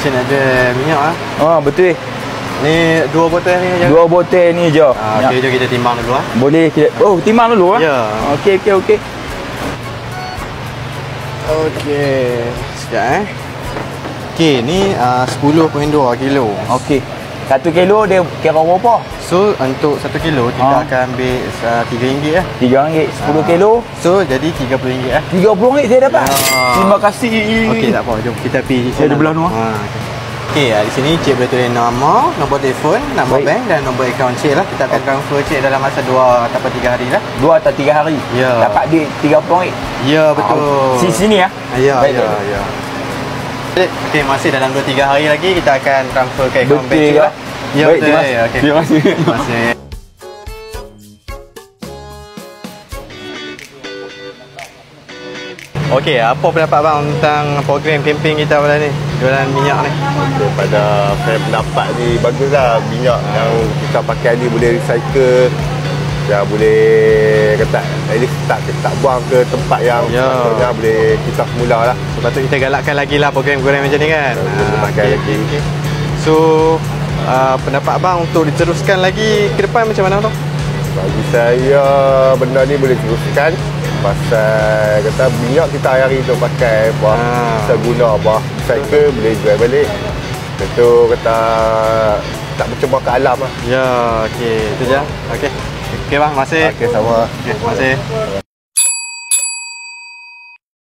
Encik nak jual minyak ah. Oh, betul. Ni 2 botol ni je. 2 botol ni je. Okey, jom kita timbang dulu ah. Boleh kita. Oh, timbang dulu ah. Ya. Okey. Okey. Sekejap Okey, ni 10.2 kilo. Okey. 1 kilo dia kira berapa? So untuk 1 kilo kita akan ambil RM3 lah. RM3. 10 kilo. So jadi RM30 lah. RM30 saya dapat. Ya. Terima kasih. Okey, tak apa. Jom kita pergi Saya ada belah tu. Okey, di sini Cik boleh tulis nama, nombor telefon, nombor bank dan nombor akaun Cik lah. Kita akan transfer Cik dalam masa 2 atau 3 hari lah. 2 atau 3 hari. Ya. Dapat duit RM30. Ya, betul. Sini ya. Ya. Okey, masih dalam 2-3 hari lagi kita akan transfer ke akaun bank Cik lah. Ya, baik, betul. Okey. Terima kasih. Terima kasih. Okey, apa pendapat bang tentang program kempen kita pada ni? Jualan minyak ni. Daripada saya pendapat ni baguslah minyak yang kita pakai ni boleh recycle. Ya boleh kata at least tak buang ke tempat yang sepatutnya boleh kita semula lah. Sepatutnya kita galakkan lagi lah program-program macam ni kan. Pakai lagi. So pendapat abang untuk diteruskan lagi ke depan macam mana tu? Bagi saya benda ni boleh teruskan. Pasal kata minyak kita hari-hari tu pakai buah kita guna buah recycle boleh jual balik. Tentu kata tak bercemar ke alam lah. Ya, okey, itu je. Okey. Okey bang, masih. Okey, sama. Okey, masih.